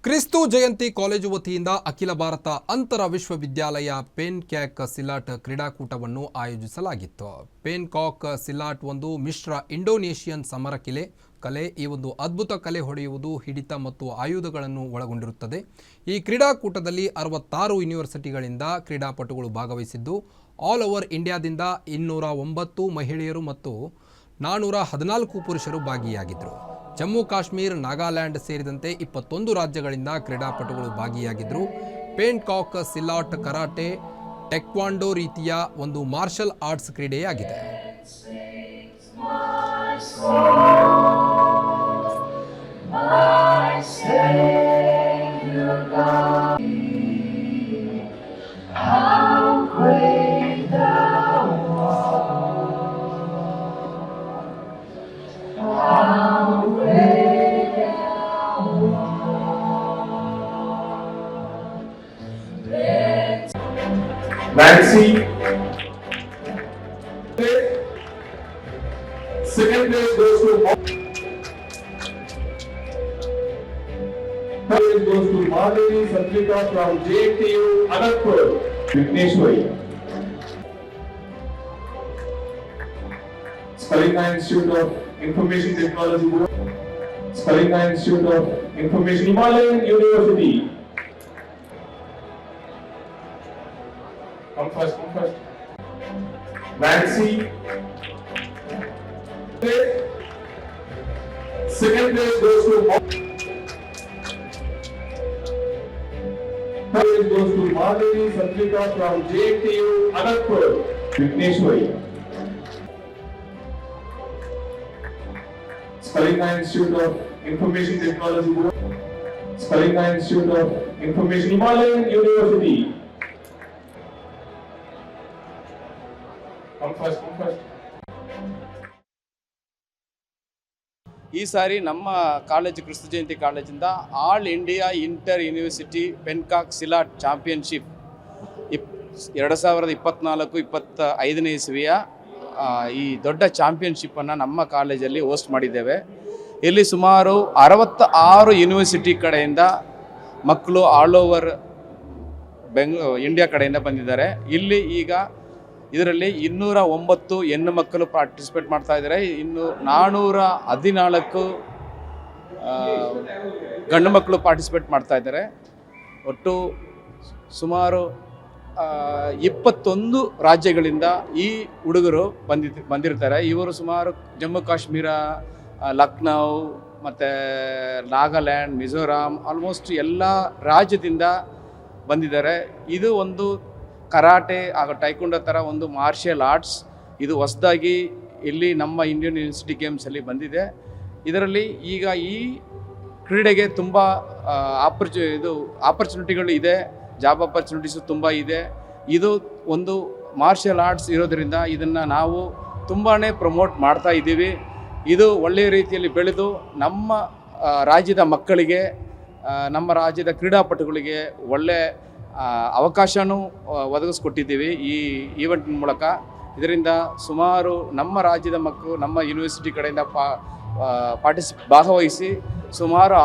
ಕ್ರಿಸ್ತು ಜಯಂತಿ college ವತಿಯಿಂದ ಅಖಿಲ ಭಾರತ ಅಂತರ ವಿಶ್ವವಿದ್ಯಾಲಯ ಪೆನ್ಕಾಕ್ ಸಿಲಾಟ್ ಕ್ರೀಡಾಕೂಟವನ್ನು ಆಯೋಜಿಸಲಾಗಿತ್ತು. ಪೆನ್ಕಾಕ್ ಸಿಲಾಟ್ ಒಂದು ಮಿಶ್ರ ಇಂಡೋನೇಷಿಯನ್ ಸಮರ ಕಲೆ. ಈ ಒಂದು ಅದ್ಭುತ ಕಲೆ ಹೊಡೆಯುವುದು, ಹಿಡಿತ ಮತ್ತು ಆಯುಧಗಳನ್ನು ಒಳಗೊಂಡಿರುತ್ತದೆ. ಈ ಕ್ರೀಡಾಕೂಟದಲ್ಲಿ 66 ಯೂನಿವರ್ಸಿಟಿಗಳಿಂದ ಕ್ರೀಡಾಪಟುಗಳು ಭಾಗವಹಿಸಿದ್ದು, ಆಲ್ ಓವರ್ ಇಂಡಿಯಾದಿಂದ 209 ಮಹಿಳೆಯರು ಮತ್ತು 414 ಪುರುಷರು ಭಾಗಿಯಾಗಿದ್ದರು. ಜಮ್ಮು ಕಾಶ್ಮೀರ, ನಾಗಾಲ್ಯಾಂಡ್ ಸೇರಿದಂತೆ 21 ರಾಜ್ಯಗಳಿಂದ ಕ್ರೀಡಾಪಟುಗಳು ಭಾಗಿಯಾಗಿದ್ದರು. ಪೆನ್ಕಾಕ್ ಸಿಲಾಟ್ ಕರಾಟೆ, ಟೆಕ್ವಾಂಡೋ ರೀತಿಯ ಒಂದು ಮಾರ್ಷಲ್ ಆರ್ಟ್ಸ್ ಕ್ರೀಡೆಯಾಗಿದೆ. Nancy, second place goes to Madhuri Satrika from JTU Anantapur, Vigneshwari. Sparinga Institute of Information Technology, Sparinga Institute of Information, Himalayan University. Come first. Nancy. Second place goes to Madhuri Satrika from JTU Anantapur, Vigneshwari. Sparinga Institute of Information Technology, Sparinga Institute of Information, Himalayan University. Come first. ಈ ಸಾರಿ ನಮ್ಮ college Kristu Jayanti ಕಾಲೇಜಿಂದ all India inter university pencak silat championship 2024-25ನೇ ಇಸವಿಯ ಈ ದೊಡ್ಡ ಚಾಂಪಿಯನ್ಶಿಪ್ಪನ್ನು ನಮ್ಮ ಕಾಲೇಜಲ್ಲಿ host ಮಾಡಿದ್ದೇವೆ. ಇಲ್ಲಿ ಸುಮಾರು 66 ಯೂನಿವರ್ಸಿಟಿ ಕಡೆಯಿಂದ ಮಕ್ಕಳು ಆಲ್ ಓವರ್ ಇಂಡಿಯಾ ಕಡೆಯಿಂದ ಬಂದಿದ್ದಾರೆ. ಇಲ್ಲಿ ಈಗ ಇದರಲ್ಲಿ 209 ಹೆಣ್ಣು ಮಕ್ಕಳು ಪಾರ್ಟಿಸಿಪೇಟ್ ಮಾಡ್ತಾ ಇದ್ದಾರೆ. ಇನ್ನು 414 ಗಂಡು ಮಕ್ಕಳು ಪಾರ್ಟಿಸಿಪೇಟ್ ಮಾಡ್ತಾ ಇದ್ದಾರೆ. ಒಟ್ಟು ಸುಮಾರು 21 ರಾಜ್ಯಗಳಿಂದ ಈ ಹುಡುಗರು ಬಂದಿರ್ತಾರೆ. ಇವರು ಸುಮಾರು ಜಮ್ಮು ಕಾಶ್ಮೀರ, ಲಕ್ನೌ ಮತ್ತು ನಾಗಾಲ್ಯಾಂಡ್, ಮಿಜೋರಾಂ, ಆಲ್ಮೋಸ್ಟ್ ಎಲ್ಲ ರಾಜ್ಯದಿಂದ ಬಂದಿದ್ದಾರೆ. ಇದು ಒಂದು ಕರಾಟೆ ಹಾಗೂ ಟೈಕೊಂಡೋ ಥರ ಒಂದು ಮಾರ್ಷಿಯಲ್ ಆರ್ಟ್ಸ್. ಇದು ಹೊಸದಾಗಿ ಇಲ್ಲಿ ನಮ್ಮ ಇಂಡಿಯನ್ ಯೂನಿವರ್ಸಿಟಿ ಗೇಮ್ಸಲ್ಲಿ ಬಂದಿದೆ. ಇದರಲ್ಲಿ ಈಗ ಈ ಕ್ರೀಡೆಗೆ ತುಂಬ ಆಪರ್ಚುನಿಟಿಗಳು ಇದೆ, ಜಾಬ್ ಆಪರ್ಚುನಿಟೀಸು ತುಂಬ ಇದೆ. ಇದು ಒಂದು ಮಾರ್ಷಿಯಲ್ ಆರ್ಟ್ಸ್ ಇರೋದರಿಂದ ಇದನ್ನು ನಾವು ತುಂಬಾ ಪ್ರಮೋಟ್ ಮಾಡ್ತಾ ಇದ್ದೀವಿ. ಇದು ಒಳ್ಳೆಯ ರೀತಿಯಲ್ಲಿ ಬೆಳೆದು ನಮ್ಮ ರಾಜ್ಯದ ಮಕ್ಕಳಿಗೆ, ನಮ್ಮ ರಾಜ್ಯದ ಕ್ರೀಡಾಪಟುಗಳಿಗೆ ಒಳ್ಳೆ ಅವಕಾಶನೂ ಒದಗಿಸ್ಕೊಟ್ಟಿದ್ದೀವಿ ಈ ಈವೆಂಟ್ ಮೂಲಕ. ಇದರಿಂದ ಸುಮಾರು ನಮ್ಮ ರಾಜ್ಯದ ಮಕ್ಕಳು ನಮ್ಮ ಯೂನಿವರ್ಸಿಟಿ ಕಡೆಯಿಂದ ಭಾಗವಹಿಸಿ ಸುಮಾರು